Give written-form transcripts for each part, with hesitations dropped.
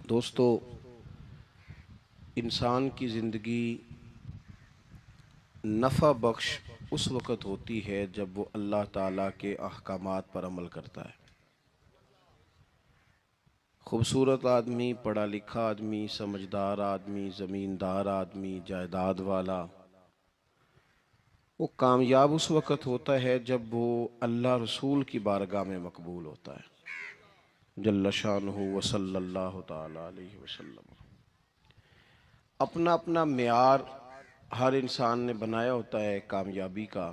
दोस्तों, इंसान की ज़िंदगी नफ़ा बख्श उस वक़्त होती है जब वो अल्लाह ताला के अहकामात पर अमल करता है। खूबसूरत आदमी, पढ़ा लिखा आदमी, समझदार आदमी, ज़मींदार आदमी, जायदाद वाला, वो कामयाब उस वक़्त होता है जब वो अल्लाह रसूल की बारगाह में मकबूल होता है जल्ल शानुहु व सल्लल्लाहु ताला अलैहि वसल्लम। अपना अपना मेयार हर इंसान ने बनाया होता है कामयाबी का।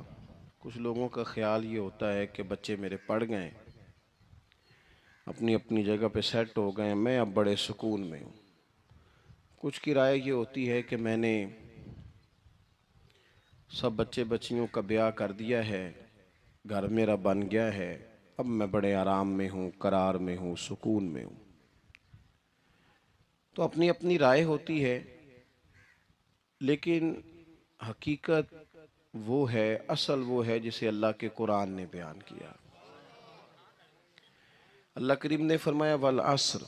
कुछ लोगों का ख्याल ये होता है कि बच्चे मेरे पढ़ गए, अपनी अपनी जगह पे सेट हो गए, मैं अब बड़े सुकून में हूँ। कुछ की राय ये होती है कि मैंने सब बच्चे बच्चियों का ब्याह कर दिया है, घर मेरा बन गया है, अब मैं बड़े आराम में हूँ, करार में हूँ, सुकून में हूँ। तो अपनी अपनी राय होती है, लेकिन हकीकत वो है, असल वो है जिसे अल्लाह के कुरान ने बयान किया। अल्लाह करीम ने फरमाया वल अस्र,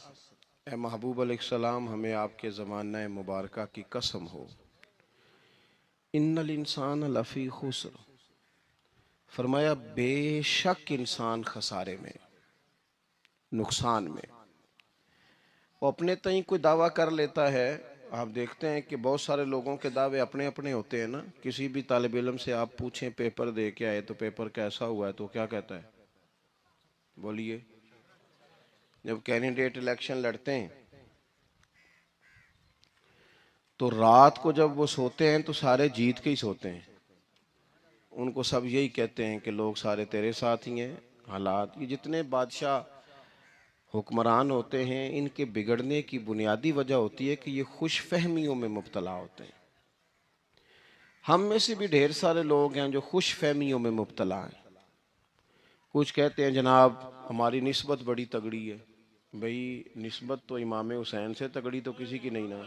ए महबूब अलैहिस्सलाम, हमें आपके ज़माना मुबारका की कसम हो, इन्नल इंसान लफ़ी खुस्र, फरमाया बेशक इंसान खसारे में, नुकसान में। वो अपने तई कोई दावा कर लेता है। आप देखते हैं कि बहुत सारे लोगों के दावे अपने अपने होते हैं ना। किसी भी तालिब इल्म से आप पूछें पेपर दे के आए तो पेपर कैसा हुआ है, तो क्या कहता है? बोलिए। जब कैंडिडेट इलेक्शन लड़ते हैं तो रात को जब वो सोते हैं तो सारे जीत के ही सोते हैं। उनको सब यही कहते हैं कि लोग सारे तेरे साथ ही हैं। हालात, ये जितने बादशाह हुक्मरान होते हैं, इनके बिगड़ने की बुनियादी वजह होती है कि ये खुश फहमियों में मुब्तला होते हैं। हम में से भी ढेर सारे लोग हैं जो खुश फहमियों में मुब्तला हैं। कुछ कहते हैं जनाब हमारी निस्बत बड़ी तगड़ी है। भाई, निस्बत तो इमाम हुसैन से तगड़ी तो किसी की नहीं ना।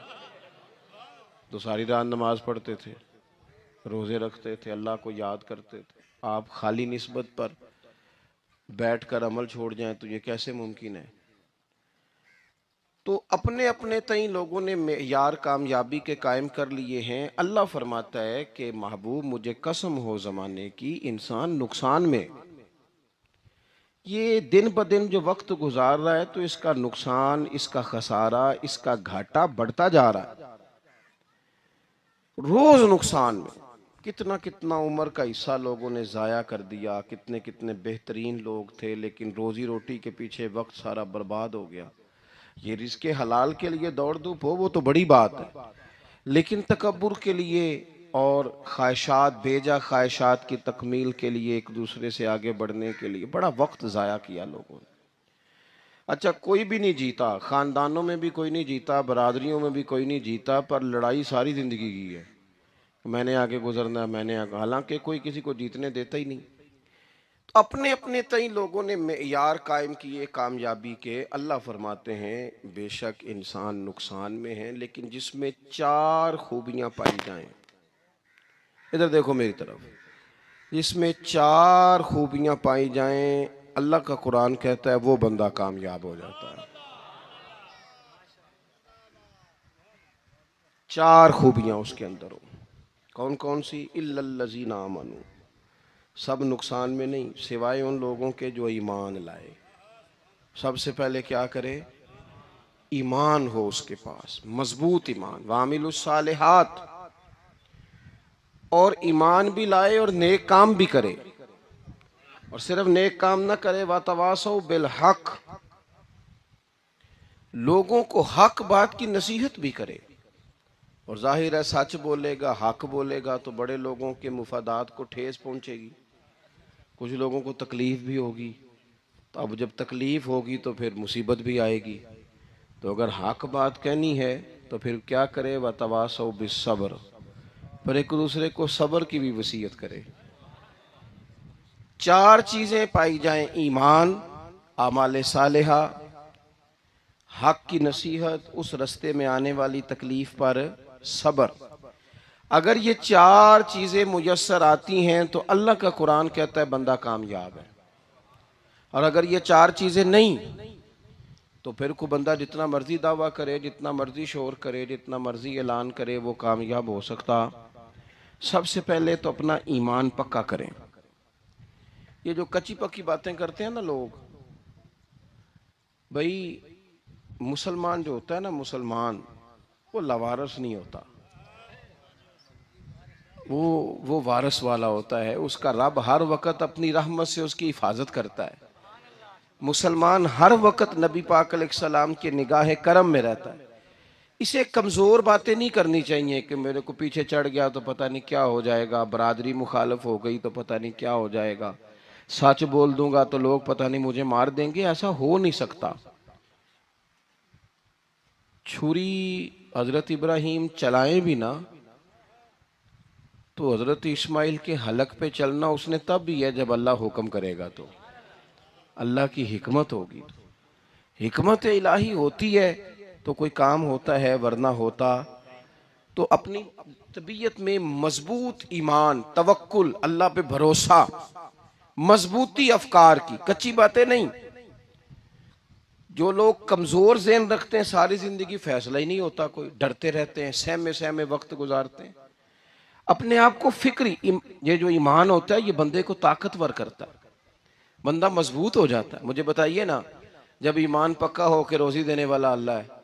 तो सारी रात नमाज पढ़ते थे, रोज़े रखते थे, अल्लाह को याद करते थे। आप खाली निस्बत पर बैठकर अमल छोड़ जाएं तो ये कैसे मुमकिन है? तो अपने अपने तई लोगों ने मेयार कामयाबी के कायम कर लिए हैं। अल्लाह फरमाता है कि महबूब मुझे कसम हो ज़माने की, इंसान नुकसान में, ये दिन ब दिन जो वक्त गुजार रहा है तो इसका नुकसान, इसका खसारा, इसका घाटा बढ़ता जा रहा है। रोज नुकसान में। कितना कितना उम्र का हिस्सा लोगों ने ज़ाया कर दिया, कितने कितने बेहतरीन लोग थे, लेकिन रोजी रोटी के पीछे वक्त सारा बर्बाद हो गया। ये रिज़्क़े हलाल के लिए दौड़ धूप हो वो तो बड़ी बात है, लेकिन तकब्बुर के लिए और ख्वाहिशात, बेजा ख्वाहिशात की तकमील के लिए, एक दूसरे से आगे बढ़ने के लिए बड़ा वक्त ज़ाया किया लोगों ने। अच्छा, कोई भी नहीं जीता, ख़ानदानों में भी कोई नहीं जीता, बरादरियों में भी कोई नहीं जीता, पर लड़ाई सारी ज़िंदगी की है। मैंने आगे गुजरना, मैंने आगे, हालांकि कोई किसी को जीतने देता ही नहीं। तो अपने अपने तई लोगों ने मेयार कायम किए कामयाबी के। अल्लाह फरमाते हैं बेशक इंसान नुकसान में है, लेकिन जिसमें चार खूबियां पाई जाएं, इधर देखो मेरी तरफ, जिसमें चार खूबियां पाई जाएं, अल्लाह का कुरान कहता है वो बंदा कामयाब हो जाता है। चार खूबियां उसके अंदर हो। कौन कौन सी? इल्लल्लज़ीना आमनू, सब नुकसान में नहीं सिवाय उन लोगों के जो ईमान लाए। सबसे पहले क्या करे? ईमान हो उसके पास, मजबूत ईमान। वामिलुस सालिहात, और ईमान भी लाए और नेक काम भी करे। और सिर्फ नेक काम ना करे, वातवासौ बिल हक, लोगों को हक बात की नसीहत भी करे। और जाहिर है सच बोलेगा, हक बोलेगा तो बड़े लोगों के मुफादात को ठेस पहुंचेगी, कुछ लोगों को तकलीफ भी होगी। तो अब जब तकलीफ होगी तो फिर मुसीबत भी आएगी। तो अगर हक बात कहनी है तो फिर क्या करे? वतवासौ बिस्सब्र, पर एक दूसरे को सब्र की भी वसीयत करे। चार चीजें पाई जाएं, ईमान, आमाले सालेहा, हक की नसीहत, उस रास्ते में आने वाली तकलीफ पर सब्र। अगर ये चार चीजें मुयस्सर आती हैं तो अल्लाह का कुरान कहता है बंदा कामयाब है। और अगर ये चार चीजें नहीं तो फिर कोई बंदा जितना मर्जी दावा करे, जितना मर्जी शोर करे, जितना मर्जी ऐलान करे, वो कामयाब हो सकता। सबसे पहले तो अपना ईमान पक्का करें। ये जो कच्ची पक्की बातें करते हैं ना लोग, भाई मुसलमान जो होता है ना, मुसलमान वो लवारस नहीं होता, वो वारस वाला होता है। उसका रब हर वक्त अपनी रहमत से उसकी हिफाजत करता है। मुसलमान हर वक्त नबी पाक अलैहिस्सलाम के निगाह करम में रहता है। इसे कमज़ोर बातें नहीं करनी चाहिए कि मेरे को पीछे चढ़ गया तो पता नहीं क्या हो जाएगा, बरादरी मुखालफ हो गई तो पता नहीं क्या हो जाएगा, सच बोल दूंगा तो लोग पता नहीं मुझे मार देंगे। ऐसा हो नहीं सकता। छुरी हजरत इब्राहिम चलाएं भी ना तो हजरत इस्माइल के हलक पे चलना उसने तब भी है जब अल्लाह हुक्म करेगा, तो अल्लाह की हिकमत होगी। हिकमत इलाही होती है तो कोई काम होता है, वरना होता तो अपनी तबीयत में मजबूत ईमान, तवक्कुल, अल्लाह पे भरोसा, मजबूती अफकार की, कच्ची बातें नहीं। जो लोग कमजोर ज़हन रखते हैं सारी जिंदगी फैसला ही नहीं होता, कोई डरते रहते हैं, सहमे सहमे वक्त गुजारते हैं। अपने आप को फिक्री, ये जो ईमान होता है ये बंदे को ताकतवर करता है, बंदा मजबूत हो जाता है। मुझे बताइए ना, जब ईमान पक्का हो के रोजी देने वाला अल्लाह है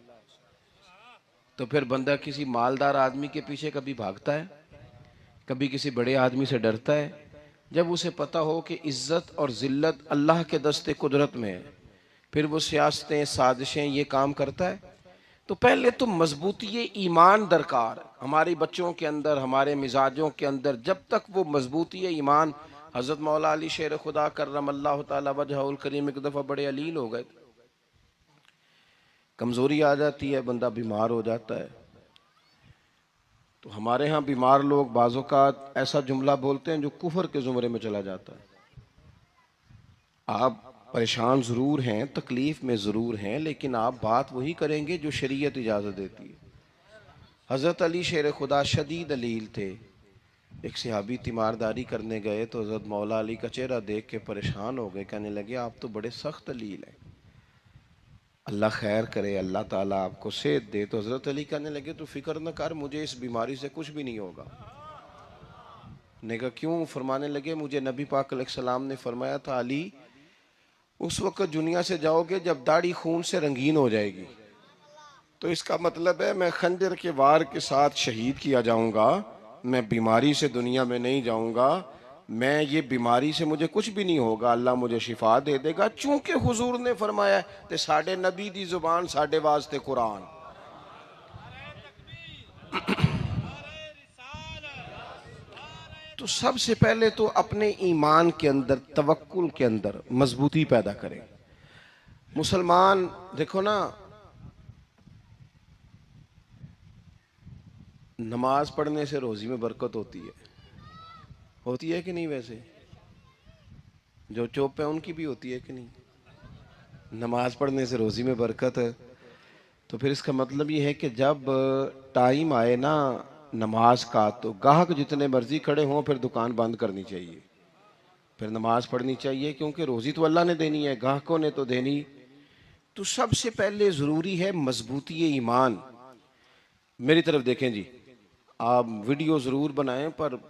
तो फिर बंदा किसी मालदार आदमी के पीछे कभी भागता है, कभी किसी बड़े आदमी से डरता है? जब उसे पता हो कि इज्जत और जिल्लत अल्लाह के दस्ते कुदरत में है, फिर वो सियासतें, साजिशें, ये काम करता है। तो पहले तो मजबूती ईमान दरकार हमारे बच्चों के अंदर, हमारे मिजाजों के अंदर। जब तक वो मजबूती ईमान, हजरत मौला अली शेर खुदा करमल्लाहु ताला वजहुल करीम एक दफ़ा बड़े अलील हो गए, कमज़ोरी आ जाती है, बंदा बीमार हो जाता है। तो हमारे यहाँ बीमार लोग बाज़ौक़ात ऐसा जुमला बोलते हैं जो कुफर के ज़ुमरे में चला जाता है। आप परेशान ज़रूर हैं, तकलीफ़ में ज़रूर हैं, लेकिन आप बात वही करेंगे जो शरीयत इजाज़त देती है। हज़रत अली शेर खुदा शदीद अलील थे। एक सहाबी तीमारदारी करने गए तो हज़रत मौला अली का चेहरा देख के परेशान हो गए, कहने लगे आप तो बड़े सख्त अलील हैं, अल्लाह खैर करे, अल्लाह ताला आपको सेहत दे। तो हज़रत अली कहने लगे तो फिक्र न कर, मुझे इस बीमारी से कुछ भी नहीं होगा। ने कहा क्यों? फरमाने लगे मुझे नबी पाक अलैहिस्सलाम ने फरमाया था, अली उस वक्त दुनिया से जाओगे जब दाढ़ी खून से रंगीन हो जाएगी, तो इसका मतलब है मैं खंजर के वार के साथ शहीद किया जाऊंगा, मैं बीमारी से दुनिया में नहीं जाऊंगा। मैं ये बीमारी से मुझे कुछ भी नहीं होगा, अल्लाह मुझे शिफा दे देगा। चूंकि हुजूर ने फरमाया ते साडे नबी दी जुबान साडे वास्ते कुरान। तो सबसे पहले तो अपने ईमान के अंदर, तवक्कुल के अंदर मजबूती पैदा करें। मुसलमान देखो ना, नमाज पढ़ने से रोजी में बरकत होती है कि नहीं? वैसे जो चुप है उनकी भी होती है कि नहीं? नमाज पढ़ने से रोजी में बरकत है, तो फिर इसका मतलब ये है कि जब टाइम आए ना नमाज का, तो गाहक जितने मर्जी खड़े हों फिर दुकान बंद करनी चाहिए, फिर नमाज पढ़नी चाहिए, क्योंकि रोजी तो अल्लाह ने देनी है, गाहकों ने तो देनी। तो सबसे पहले ज़रूरी है मजबूती ईमान। मेरी तरफ देखें जी, आप वीडियो ज़रूर बनाएं पर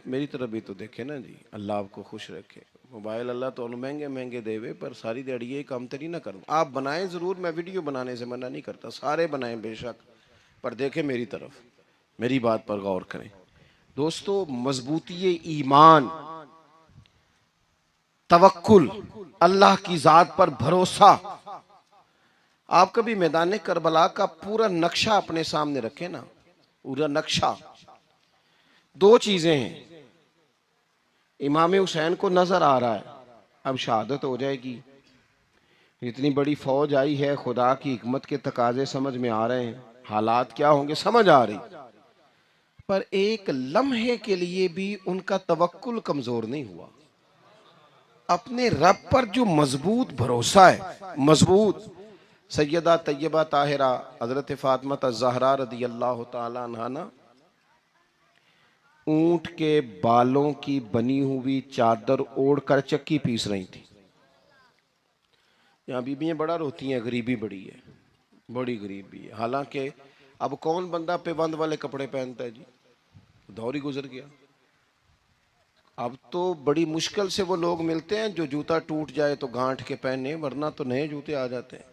मेरी तरफ भी तो देखें ना जी, अल्लाह आपको खुश रखे। मोबाइल अल्लाह तो महंगे महंगे देवे, पर सारी दिहाड़ी ये काम तरी ना करूँ। आप बनाएं ज़रूर, मैं वीडियो बनाने से मना नहीं करता, सारे बनाएं बेशक, पर देखें मेरी तरफ, मेरी बात पर गौर करें। दोस्तों, मजबूती ईमान, तवक्कुल, अल्लाह की ज़ात पर भरोसा। आप कभी मैदान करबला का पूरा नक्शा अपने सामने रखें ना, पूरा नक्शा। दो चीजें हैं, इमाम हुसैन को नजर आ रहा है अब शहादत हो जाएगी, इतनी बड़ी फौज आई है, खुदा की हिकमत के तकाजे समझ में आ रहे हैं, हालात क्या होंगे समझ आ रही, पर एक लम्हे के लिए भी उनका तवक्कुल कमजोर नहीं हुआ। अपने रब पर जो मजबूत भरोसा है, मजबूत। सैयदा तैयबा ताहिरा हजरत फातिमा ज़हरा रदी अल्लाह तआला अन्हा ना ऊंट के बालों की बनी हुई चादर ओढ़कर चक्की पीस रही थी। यहाँ बीबियाँ बड़ा रोती हैं, गरीबी बड़ी है, बड़ी गरीबी है। हालांकि अब कौन बंदा पेबंद वाले कपड़े पहनता है जी, दौर ही गुजर गया। अब तो बड़ी मुश्किल से वो लोग मिलते हैं जो जूता टूट जाए तो गांठ के पहने, वरना तो नए जूते आ जाते हैं।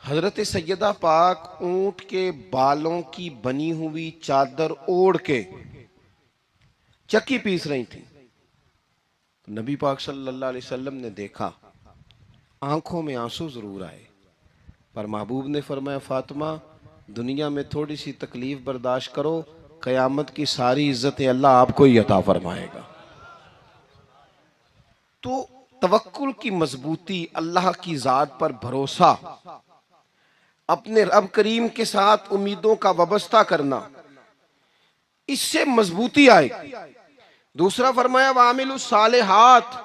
हजरत सैयदा पाक ऊंट के बालों की बनी हुई चादर ओढ़ के चक्की पीस रही थी। तो नबी पाक सल्लल्लाहु अलैहि वसल्लम ने देखा, आंखों में आंसू जरूर आए, पर महबूब ने फरमाया, फातिमा दुनिया में थोड़ी सी तकलीफ बर्दाश्त करो, कयामत की सारी इज्जतें अल्लाह आपको ही अता फरमाएगा। तो तवक्कुल की मजबूती, अल्लाह की जात पर भरोसा, अपने रब करीम के साथ उम्मीदों का वाबस्ता करना, इससे मजबूती आएगी। दूसरा फरमाया, वामिलु सालिहात,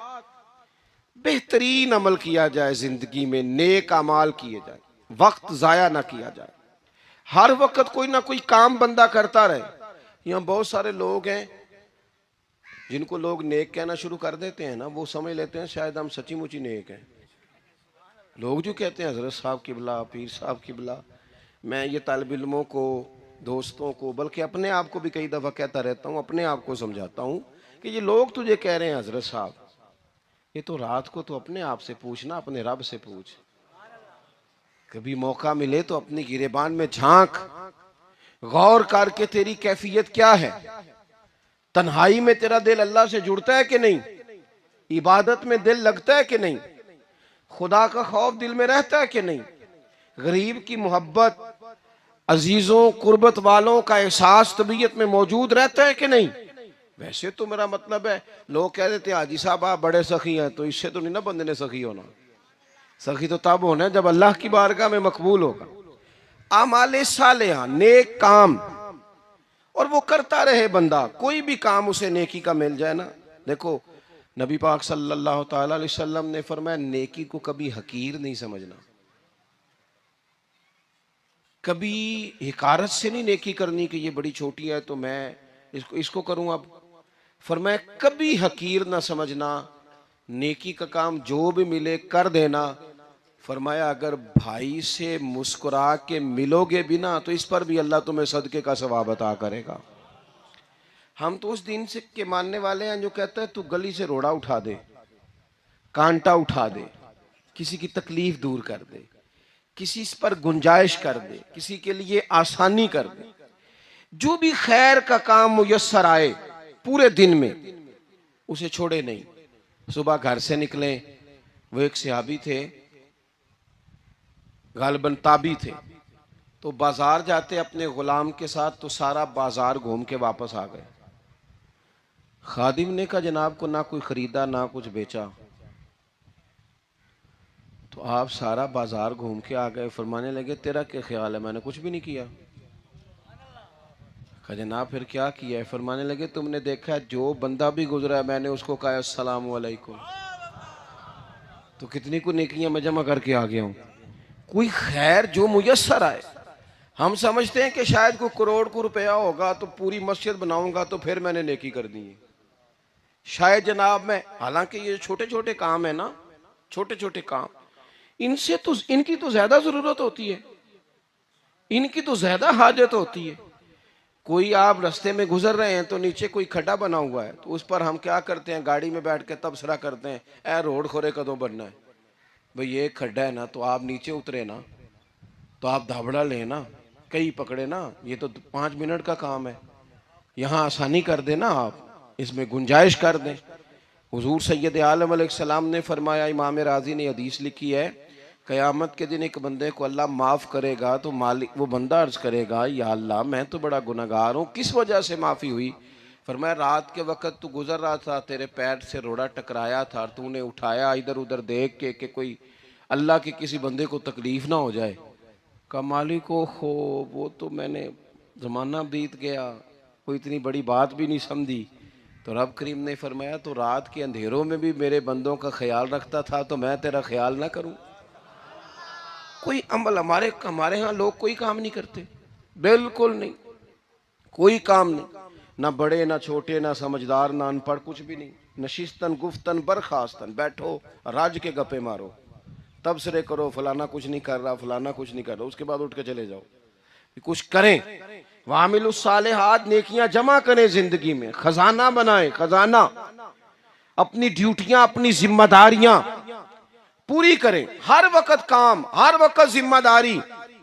बेहतरीन अमल किया जाए जिंदगी में, नेक अमाल किए जाए, वक्त जाया ना किया जाए। हर वक्त कोई ना कोई काम बंदा करता रहे। यहाँ बहुत सारे लोग हैं जिनको लोग नेक कहना शुरू कर देते हैं ना, वो समझ लेते हैं शायद हम सच्ची मुची नेक हैं। लोग जो कहते हैं हजरत साहब किबला, पीर साहब किबला, मैं ये तालिब इल्मों को, दोस्तों को, बल्कि अपने आप को भी कई दफ़ा कहता रहता हूँ, अपने आप को समझाता हूँ कि ये लोग तुझे कह रहे हैं हजरत साहब, ये तो रात को तो अपने आप से पूछना, अपने रब से पूछ। कभी मौका मिले तो अपनी गिरेबान में झांक, गौर करके तेरी कैफियत क्या है, तन्हाई में तेरा दिल अल्लाह से जुड़ता है कि नहीं, इबादत में दिल लगता है कि नहीं, खुदा का खौफ दिल में रहता है कि नहीं, गरीब की मोहब्बत, अजीजों कुर्बत वालों का एहसास तबीयत में मौजूद रहता है कि नहीं। वैसे तो मेरा मतलब है, लोग कह देते हैं हाजी साहब आप बड़े सखी हैं, तो इससे तो नहीं ना बंदे ने सखी होना। सखी तो तब होना है जब अल्लाह की बारगाह में मकबूल होगा। आमाले सालेहा, नेक काम, और वो करता रहे बंदा, कोई भी काम उसे नेकी का मिल जाए ना। देखो नबी पाक सल्लल्लाहु ताला अलैहि वसल्लम ने फरमाया, नेकी को कभी हकीर नहीं समझना, कभी हिकारत से नहीं नेकी करनी कि ये बड़ी छोटी है तो मैं इसको करूं। अब फरमाया कभी हकीर ना समझना, नेकी का काम जो भी मिले कर देना। फरमाया अगर भाई से मुस्कुरा के मिलोगे भी ना, तो इस पर भी अल्लाह तुम्हें सदके का सवाब अता करेगा। हम तो उस दिन से के मानने वाले हैं जो कहते हैं तू गली से रोड़ा उठा दे, कांटा उठा दे, किसी की तकलीफ दूर कर दे, किसी पर गुंजाइश कर दे, किसी के लिए आसानी कर दे, जो भी खैर का काम मुयस्सर आए पूरे दिन में उसे छोड़े नहीं। सुबह घर से निकले, वो एक सहाबी थे, गालिबन ताबी थे, तो बाजार जाते अपने गुलाम के साथ, तो सारा बाजार घूम के वापस आ गए। खादिम ने कहा जनाब को ना कोई खरीदा ना कुछ बेचा, तो आप सारा बाजार घूम के आ गए। फरमाने लगे तेरा क्या ख्याल है, मैंने कुछ भी नहीं किया। कहा जनाब फिर क्या किया है। फरमाने लगे तुमने देखा जो बंदा भी गुजरा है मैंने उसको कहा अस्सलाम वालेकुम, तो कितनी को नेकियां मैं जमा करके आ गया हूं। कोई खैर जो मुयस्सर आए, हम समझते हैं कि शायद कोई करोड़ को रुपया होगा तो पूरी मस्जिद बनाऊंगा तो फिर मैंने नेकी कर दी है, शायद जनाब मैं, हालांकि ये छोटे छोटे काम है ना, छोटे छोटे काम, इनसे तो इनकी तो ज्यादा जरूरत होती है, इनकी तो ज्यादा हाजत होती है। कोई आप रास्ते में गुजर रहे हैं तो नीचे कोई खड्डा बना हुआ है, तो उस पर हम क्या करते हैं, गाड़ी में बैठ के तबसरा करते हैं, ए रोड खोरे कदों बनना है भाई, ये खड्डा है ना, तो आप नीचे उतरे ना, तो आप धाबड़ा लें ना, कई पकड़े ना, ये तो 5 मिनट का काम है, यहाँ आसानी कर देना, आप इसमें गुंजाइश कर दें। हुजूर सैयद आलम अलैहिस्सलाम ने फरमाया, इमाम राजी ने हदीस लिखी है, क़यामत के दिन एक बंदे को अल्लाह माफ़ करेगा तो मालिक, वो बंदा अर्ज करेगा या अल्लाह मैं तो बड़ा गुनहगार हूँ, किस वजह से माफ़ी हुई। फरमाया रात के वक़्त तू गुजर रहा था, तेरे पैर से रोड़ा टकराया था, तूने उठाया इधर उधर देख के कि कोई अल्लाह के किसी बंदे को तकलीफ़ ना हो जाए। का मालिक हो वो तो मैंने, ज़माना बीत गया, कोई इतनी बड़ी बात भी नहीं समझी। तो रब करीम ने फरमाया तो रात के अंधेरों में भी मेरे बंदों का ख्याल रखता था, तो मैं तेरा ख्याल ना करूं। कोई अमल हमारे यहाँ लोग कोई काम नहीं करते, बिल्कुल नहीं, कोई काम नहीं, ना बड़े ना छोटे ना समझदार ना अनपढ़, कुछ भी नहीं। नशिस्तन गुफ्तन बरखास्तन, बैठो राज के गप्पे मारो, तबसरे करो, फलाना कुछ नहीं कर रहा, फलाना कुछ नहीं कर रहा, उसके बाद उठ के चले जाओ। कुछ करें, वामिलुस सालिहात, नेकियां जमा करें, जिंदगी में खजाना बनाए, खजाना, अपनी ड्यूटियां, अपनी जिम्मेदारियां पूरी करें। हर वक्त काम, हर वक्त जिम्मेदारी,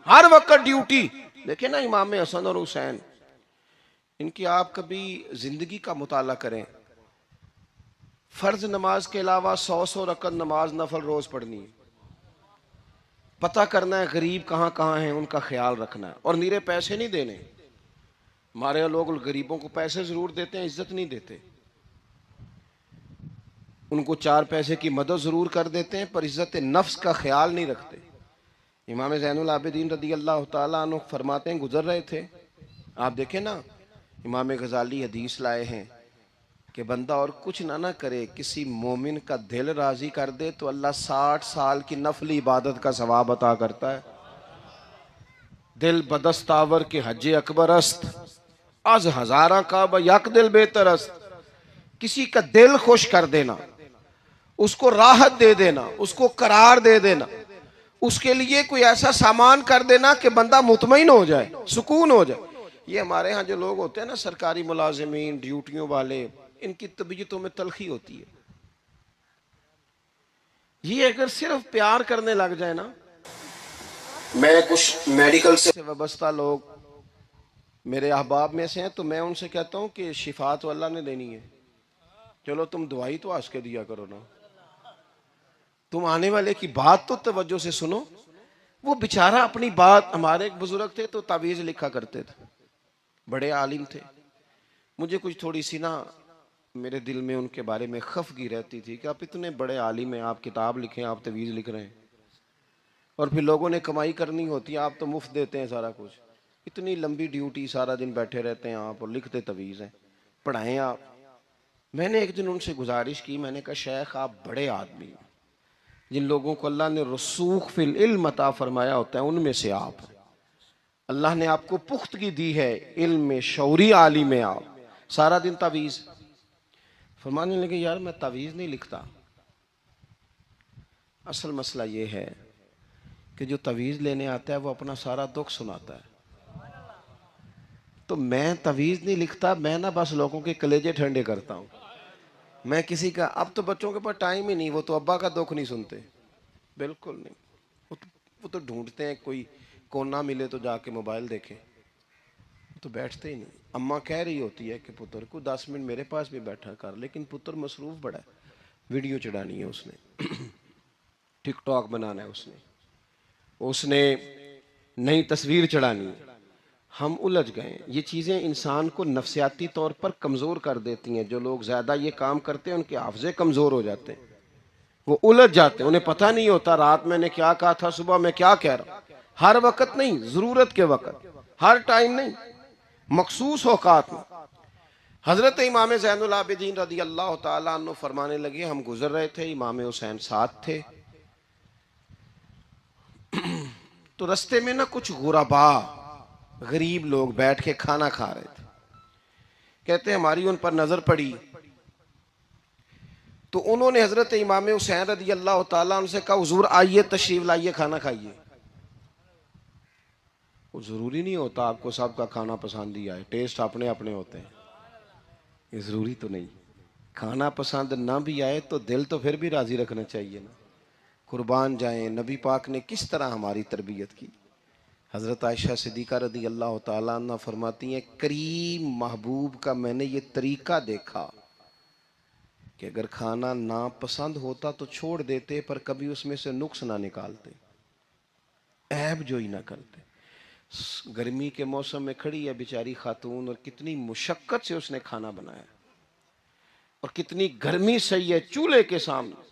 हर वक्त ड्यूटी। देखे ना इमाम हसन और हुसैन, इनकी आप कभी जिंदगी का मुताला करें। फर्ज नमाज के अलावा 100 रकत नमाज नफल रोज पढ़नी है। पता करना है गरीब कहाँ कहाँ हैं, उनका ख्याल रखना है, और नीरे पैसे नहीं देने। हमारे लोग गरीबों को पैसे जरूर देते हैं, इज्जत नहीं देते। उनको 4 पैसे की मदद जरूर कर देते हैं, पर इज्जत नफ्स का ख्याल नहीं रखते। इमाम ज़ैनुल आबिदीन रदी अल्लाह ताला अन्हु फरमाते हैं, गुजर रहे थे, आप देखें ना, इमाम गजाली हदीस लाए हैं कि बंदा और कुछ ना करे, किसी मोमिन का दिल राजी कर दे तो अल्लाह 60 साल की नफली इबादत का सवाब अता करता है। दिल बदस्तावर के हज अकबर अस्त, अज हजारा का यक दिल बेहतर अस्त। किसी का दिल खुश कर देना, उसको राहत दे देना, उसको करार दे देना, उसके लिए कोई ऐसा सामान कर देना कि बंदा मुतमईन हो जाए, सुकून हो जाए। ये हमारे यहाँ जो लोग होते हैं ना, सरकारी मुलाजिमीन, ड्यूटियों वाले, इनकी तबीयतों में तलखी होती है। ये अगर सिर्फ प्यार करने लग जाए ना, मैं कुछ मेडिकल से वाबस्ता लोग मेरे अहबाब में से हैं, तो मैं उनसे कहता हूं कि शिफा तो अल्लाह ने देनी है, चलो तुम दवाई तो हंस के दिया करो ना, तुम आने वाले की बात तो तवज्जो से सुनो। वो बेचारा अपनी बात, हमारे एक बुजुर्ग थे तो तावीज़ लिखा करते थे, बड़े आलिम थे। मुझे कुछ थोड़ी सी ना मेरे दिल में उनके बारे में खफगी रहती थी कि आप इतने बड़े आलिम हैं, आप किताब लिखें, आप तवीज़ लिख रहे हैं, और फिर लोगों ने कमाई करनी होती है, आप तो मुफ्त देते हैं सारा कुछ। इतनी लंबी ड्यूटी, सारा दिन बैठे रहते हैं आप और लिखते तवीज़ हैं, पढ़ाएं आप। मैंने एक दिन उनसे गुजारिश की, मैंने कहा शेख आप बड़े आदमी हैं, जिन लोगों को अल्लाह ने रसूख फिल इल्म अता फरमाया होता है उनमें से आप हैं। अल्लाह ने आपको पुख्तगी दी है, इल्म में शौरी आलिम है आप, सारा दिन तावीज़। फरमाने लगे यार मैं तावीज़ नहीं लिखता, असल मसला ये है कि जो तावीज़ लेने आता है वो अपना सारा दुख सुनाता है। तो मैं तावीज़ नहीं लिखता, मैं ना बस लोगों के कलेजे ठंडे करता हूँ। मैं किसी का, अब तो बच्चों के पास टाइम ही नहीं, वो तो अब्बा का दुख नहीं सुनते, बिल्कुल नहीं। वो तो ढूंढते हैं कोई कोना मिले तो जाके मोबाइल देखें, तो बैठते ही नहीं। अम्मा कह रही होती है कि पुत्र को 10 मिनट मेरे पास भी बैठा कर, लेकिन पुत्र मसरूफ बड़ा है, वीडियो चढ़ानी है उसने, टिकटॉक बनाना है उसने नई तस्वीर चढ़ानी है। हम उलझ गए। ये चीज़ें इंसान को नफसियाती तौर पर कमज़ोर कर देती हैं। जो लोग ज़्यादा ये काम करते हैं उनके हाफ़ज़े कमज़ोर हो जाते हैं, वो उलझ जाते हैं, उन्हें पता नहीं होता रात मैंने क्या कहा था, सुबह मैं क्या कह रहा हूँ। हर वक्त नहीं, ज़रूरत के वक्त, हर टाइम नहीं, मखसूस औकात में। हज़रत इमाम ज़ैनुल आबिदीन रदी अल्लाह ताला अन्हु फरमाने लगे, हम गुजर रहे थे, इमाम हुसैन साथ थे, तो रस्ते में ना कुछ गुरबा, गरीब लोग बैठ के खाना खा रहे थे। कहते हमारी उन पर नजर पड़ी तो उन्होंने हजरत इमाम हुसैन रदी अल्लाह ताला उनसे कहा, हुजूर आइए, तशरीफ लाइए, खाना खाइए। वो जरूरी नहीं होता आपको सबका खाना पसंद ही आए, टेस्ट अपने अपने होते हैं, ये जरूरी तो नहीं। खाना पसंद ना भी आए तो दिल तो फिर भी राजी रखना चाहिए ना। कुर्बान जाएं, नबी पाक ने किस तरह हमारी तरबियत की। हज़रत आयशा सिद्दीक़ा रदी अल्लाह ताला अन्हा फरमाती हैं, करीम महबूब का मैंने ये तरीका देखा कि अगर खाना ना पसंद होता तो छोड़ देते, पर कभी उसमें से नुक्स ना निकालते, ऐब जो ही ना करते। गर्मी के मौसम में खड़ी है बेचारी खातून, और कितनी मुशक्कत से उसने खाना बनाया, और कितनी गर्मी सही है चूल्हे के सामने,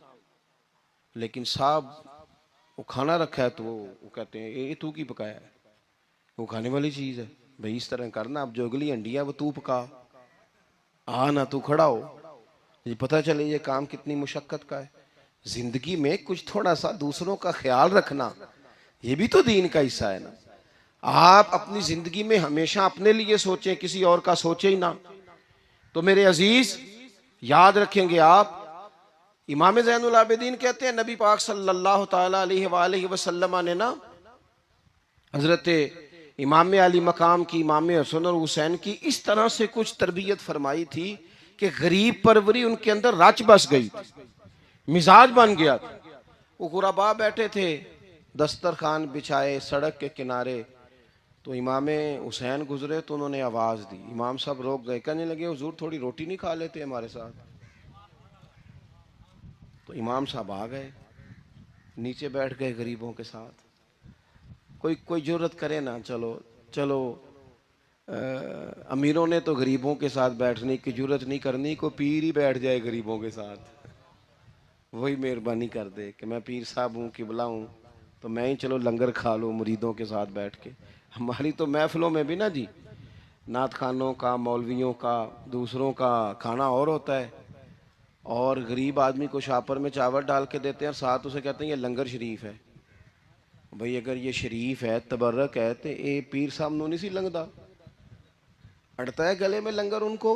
लेकिन साहब वो खाना रखा है तो वो कहते हैं ये तू की पकाया है, वो खाने वाली चीज़ है भाई, इस तरह करना, अब जो अगली हंडी है वो तू पका, आ ना तू खड़ा हो। ये पता चले ये काम कितनी मुशक्कत का है। जिंदगी में कुछ थोड़ा सा दूसरों का ख्याल रखना, ये भी तो दीन का हिस्सा है ना। आप अपनी जिंदगी में हमेशा अपने लिए सोचें, किसी और का सोचे ही ना। तो मेरे अजीज, याद रखेंगे आप। इमाम ज़ैनुल आबिदीन कहते हैं नबी पाक सल्लल्लाहु ताला अलैहि वसल्लम ने ना हजरत इमाम अली मकाम की, इमाम हसन और हुसैन की इस तरह से कुछ तरबियत फरमाई थी कि गरीब परवरी उनके अंदर रच बस गई थी, मिजाज बन गया था। वो गुरबा बैठे थे, दस्तरखान बिछाए सड़क के किनारे, तो इमाम हुसैन गुजरे तो उन्होंने आवाज़ दी, इमाम साहब रोक गए, कहने लगे हुजूर थोड़ी रोटी नहीं खा लेते हमारे साथ। तो इमाम साहब आ गए, नीचे बैठ गए गरीबों के साथ। कोई कोई जुर्रत करे ना, चलो चलो अमीरों ने तो गरीबों के साथ बैठने की जुर्रत नहीं करनी, को पीर ही बैठ जाए गरीबों के साथ, वही मेहरबानी कर दे कि मैं पीर साहब हूँ, किबला हूँ, तो मैं ही चलो लंगर खा लूँ मुरीदों के साथ बैठ के। हमारी तो महफिलों में भी ना जी, नात खानों का, मौलवियों का, दूसरों का खाना और होता है, और गरीब आदमी को शापर में चावल डाल के देते हैं और साथ उसे कहते हैं ये लंगर शरीफ है। भाई अगर ये शरीफ है, तबर्रक है, तो ये पीर साहब नू नहीं सी लंघदा, अड़ता है गले में लंगर उनको।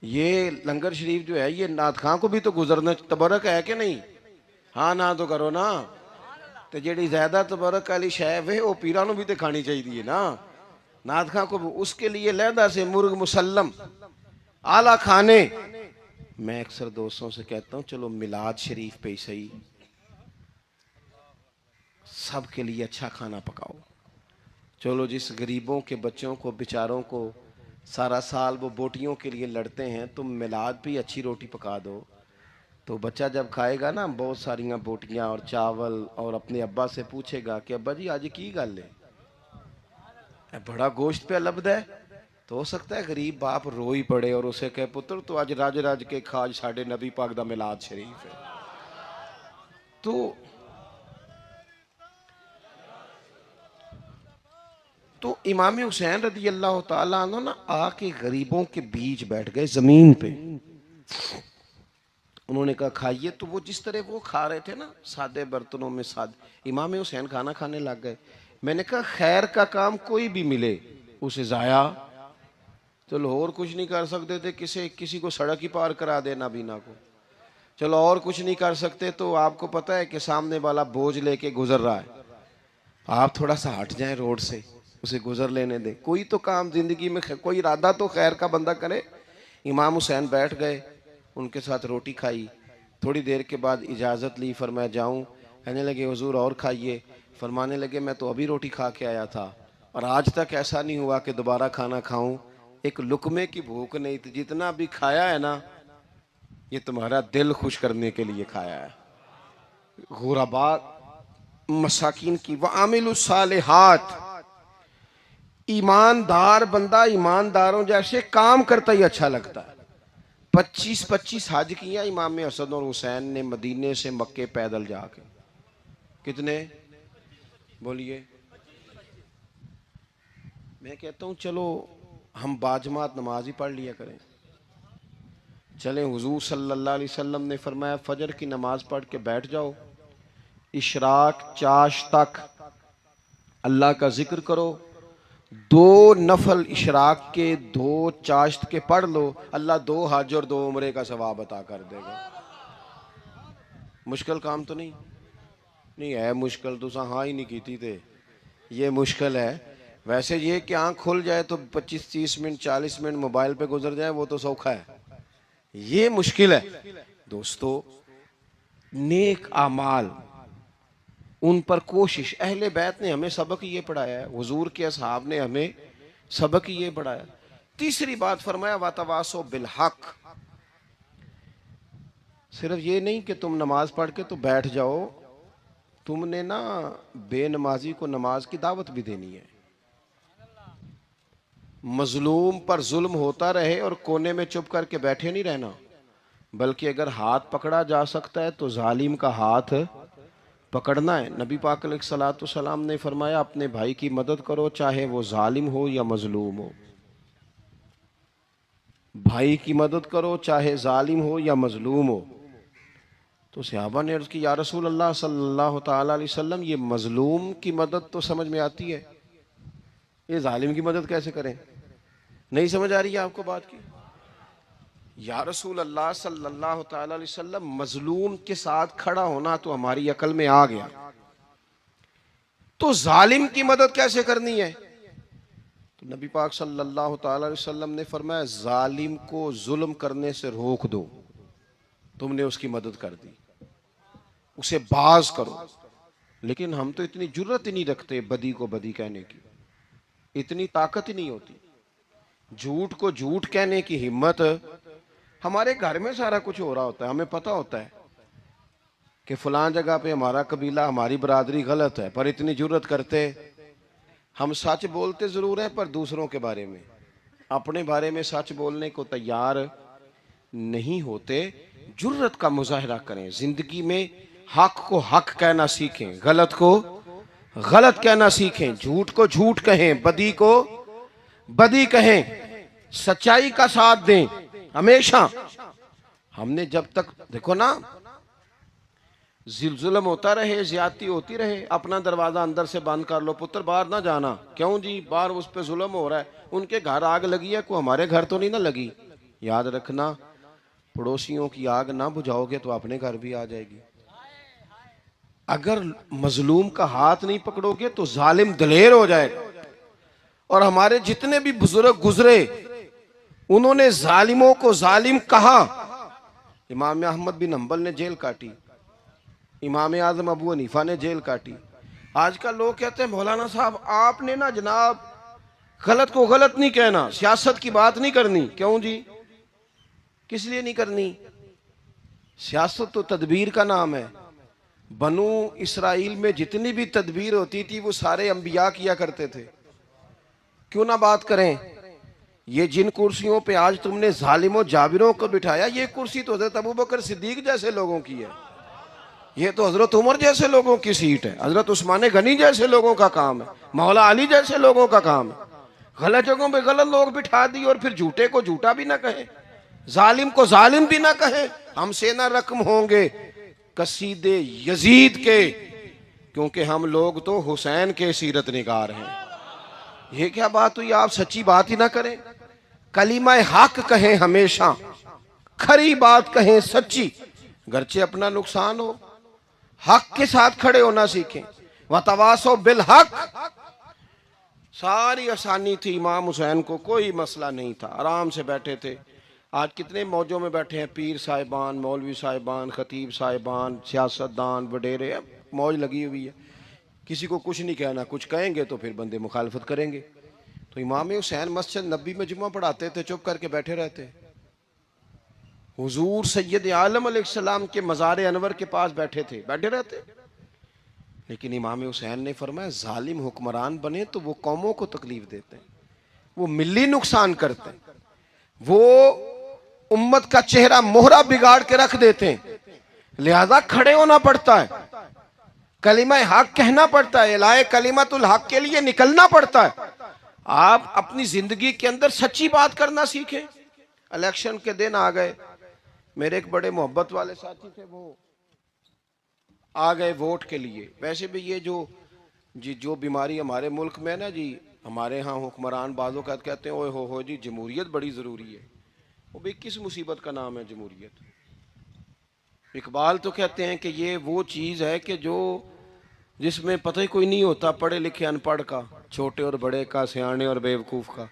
ये लंगर शरीफ जो है ये नात खां को भी तो गुजरना, तबर्रक है कि नहीं? हाँ ना तो करो ना। तो जेड़ी ज्यादा तबर्रक वाली शै वे वो पीरा नू भी तो खानी चाहिए ना, नात खां को भी। उसके लिए लहदा से मुर्ग मुसल्लम आला खाने। मैं अक्सर दोस्तों से कहता हूँ चलो मिलाद शरीफ पे ही सही सबके लिए अच्छा खाना पकाओ। चलो जिस गरीबों के बच्चों को, बेचारों को सारा साल वो बोटियों के लिए लड़ते हैं, तुम मिलाद भी अच्छी रोटी पका दो, तो बच्चा जब खाएगा ना बहुत सारियां बोटियां और चावल, और अपने अब्बा से पूछेगा कि अब्बा जी आज की गल है, बड़ा गोश्त पे लब्ध है। तो हो सकता है गरीब बाप रो ही पड़े और उसे कहे पुत्र तो आज राज राज के खाज साढ़े नबी पाक दा मिलाद शरीफ है। तो इमाम हुसैन रदी अल्लाह ताला अन्हु ना आके गरीबों के बीच बैठ गए जमीन पे। उन्होंने कहा खाइए, तो वो जिस तरह वो खा रहे थे ना सादे बर्तनों में, सादे, इमाम हुसैन खाना खाने लग गए। मैंने कहा खैर का काम कोई भी मिले उसे जाया, चलो और कुछ नहीं कर सकते थे, किसी को सड़क ही पार करा देना बीना को, चलो और कुछ नहीं कर सकते, तो आपको पता है कि सामने वाला बोझ लेके गुजर रहा है, आप थोड़ा सा हट जाएं रोड से, उसे गुजर लेने दें, कोई तो काम जिंदगी में, कोई इरादा तो खैर का बंदा करे। इमाम हुसैन बैठ गए, उनके साथ रोटी खाई, थोड़ी देर के बाद इजाज़त ली, फरमाया जाऊं? कहने लगे हुजूर और खाइए। फरमाने लगे मैं तो अभी रोटी खा के आया था और आज तक ऐसा नहीं हुआ कि दोबारा खाना खाऊं, एक लुकमे की भूख नहीं थी, जितना भी खाया है ना ये तुम्हारा दिल खुश करने के लिए खाया है। गुरबा मसाकिन की व आमिलु सालिहात, ईमानदार बंदा ईमानदारों जैसे काम करता ही अच्छा लगता है। 25-25 हज किया इमाम हसन और हुसैन ने मदीने से मक्के पैदल जाके। कितने बोलिए? मैं कहता हूँ चलो हम बाजमात नमाज ही पढ़ लिया करें। चले, हुजूर सल्लल्लाहु अलैहि वसल्लम ने फरमाया फजर की नमाज पढ़ के बैठ जाओ, इशराक चाश तक अल्लाह का जिक्र करो, 2 नफल इशराक के 2 चाश्त के पढ़ लो, अल्लाह 2 हज और 2 उम्रे का सवाब अता कर देगा। मुश्किल काम तो नहीं है, मुश्किल तो हाँ ही नहीं की थे, ये मुश्किल है। वैसे ये कि आँख खुल जाए तो 25-30 मिनट 40 मिनट मोबाइल पे गुजर जाए वो तो सौखा है, ये मुश्किल है। दोस्तों नेक आमाल उन पर कोशिश, अहले बैत ने हमें सबक ये पढ़ाया है, हुजूर के असहाब ने हमें सबक ये पढ़ाया। तीसरी बात फरमाया वातवासो बिल हक, सिर्फ ये नहीं कि तुम नमाज पढ़ के तो बैठ जाओ, तुमने ना बेनमाजी को नमाज की दावत भी देनी है। मजलूम पर जुल्म होता रहे और कोने में चुप करके बैठे नहीं रहना, बल्कि अगर हाथ पकड़ा जा सकता है तो जालिम का हाथ पकड़ना है। नबी पाक अलैहिस्सलातु वस्सलाम ने फरमाया अपने भाई की मदद करो चाहे वो जालिम हो या मजलूम हो, भाई की मदद करो चाहे जालिम हो या मजलूम हो। तो सहाबा ने अर्ज की या रसूल अल्लाह सल्लल्लाहु ताला अलैहि वसल्लम ये मजलूम की मदद तो समझ में आती है, ये जालिम की मदद कैसे करें? नहीं समझ आ रही है आपको बात की? या रसूल अल्लाह सल्लल्लाहु ताला अलैहि वसल्लम, मजलूम के साथ खड़ा होना तो हमारी अकल में आ गया, तो जालिम की मदद कैसे करनी है? तो नबी पाक सल्लल्लाहु ताला अलैहि वसल्लम ने फरमाया, जालिम को जुल्म करने से रोक दो। तुमने उसकी मदद कर दी, उसे बाज करो। लेकिन हम तो इतनी जुर्रत ही नहीं रखते बदी को बदी कहने की, इतनी ताकत ही नहीं होती। झूठ को झूठ कहने की हिम्मत, हमारे घर में सारा कुछ हो रहा होता है, हमें पता होता है कि फलां जगह पे हमारा कबीला, हमारी बरादरी गलत है, पर इतनी जुर्रत करते। हम सच बोलते जरूर हैं, पर दूसरों के बारे में, अपने बारे में सच बोलने को तैयार नहीं होते। जुर्रत का मुजाहरा करें, जिंदगी में हक को हक कहना सीखें, गलत को गलत कहना सीखें, झूठ को झूठ कहें, बदी को बदी कहें, सच्चाई का साथ दें हमेशा। हमने जब तक, देखो ना, जुल्म होता रहे, ज्यादती होती रहे, अपना दरवाजा अंदर से बंद कर लो, पुत्र बाहर ना जाना। क्यों जी? बाहर उस पे जुल्म हो रहा है, उनके घर आग लगी है, को हमारे घर तो नहीं ना लगी। याद रखना, पड़ोसियों की आग ना बुझाओगे तो अपने घर भी आ जाएगी। अगर मजलूम का हाथ नहीं पकड़ोगे तो जालिम दलेर हो जाएगा। और हमारे जितने भी बुजुर्ग गुजरे, उन्होंने जालिमों को जालिम कहा। इमाम अहमद बिन हंबल ने जेल काटी, इमाम आजम अबू हनीफा ने जेल काटी। आजकल लोग कहते हैं मौलाना साहब आपने ना जनाब गलत को गलत नहीं कहना, सियासत की बात नहीं करनी। क्यों जी? किस लिए नहीं करनी? सियासत तो तदबीर का नाम है। बनु इसराइल में जितनी भी तदबीर होती थी वो सारे अंबिया किया करते थे। क्यों ना बात करें? ये जिन कुर्सियों पे आज तुमने जालिमों जाबिरों को बिठाया, ये कुर्सी तो हजरत अबू बकर सिद्दीक जैसे लोगों की है, ये तो हजरत उमर जैसे लोगों की सीट है, हजरत उस्मान गनी जैसे लोगों का काम है, मौला अली जैसे लोगों का काम है। गलत जगहों पे गलत लोग बिठा दिए और फिर झूठे को झूठा भी ना कहे, जालिम को जालिम भी ना कहे। हमसे ना रकम होंगे कसीदे यजीद के, क्योंकि हम लोग तो हुसैन के सीरत निगार हैं। ये क्या बात हुई? आप सच्ची बात ही ना करें, कलीमा हक कहें, हमेशा खरी बात कहें, सच्ची, गरचे अपना नुकसान हो, हक के साथ खड़े होना सीखें। वतवासो बिल हक, सारी आसानी थी। इमाम हुसैन को कोई मसला नहीं था, आराम से बैठे थे। आज कितने मौजों में बैठे हैं, पीर साहिबान, मौलवी साहिबान, खतीब साहिबान, सियासतदान, वडेरे, मौज लगी हुई है। किसी को कुछ नहीं कहना, कुछ कहेंगे तो फिर बंदे मुखालफत करेंगे। तो इमाम हुसैन मस्जिद नबी में जुम्मा पढ़ाते थे, चुप करके बैठे रहते। हुजूर सैयद आलम अलैहिस्सलाम के मज़ार अनवर के पास बैठे थे, बैठे रहते। लेकिन इमाम हुसैन ने फरमाया, जालिम हुक्मरान बने तो वो कौमों को तकलीफ देते हैं, वो मिली नुकसान करते हैं, वो उम्मत का चेहरा मोहरा बिगाड़ के रख देते हैं। लिहाजा खड़े होना पड़ता है, कलिमा हक कहना पड़ता है, इलाए कलिमतुल हक के लिए निकलना पड़ता है। आप अपनी जिंदगी के अंदर सच्ची बात करना सीखें। इलेक्शन के दिन आ गए, मेरे एक बड़े मोहब्बत वाले साथी थे, वो आ गए वोट के लिए। वैसे भी ये जो बीमारी हमारे मुल्क में ना जी, हमारे यहाँ हुक्मरान बाजों का कहते हैं ओए हो जी जमहूरियत बड़ी ज़रूरी है। वो भी किस मुसीबत का नाम है जमहूरियत? इकबाल तो कहते हैं कि ये वो चीज़ है कि जो जिसमें पता ही कोई नहीं होता, पढ़े लिखे अनपढ़ का, छोटे और बड़े का, सियाने और बेवकूफ़ का।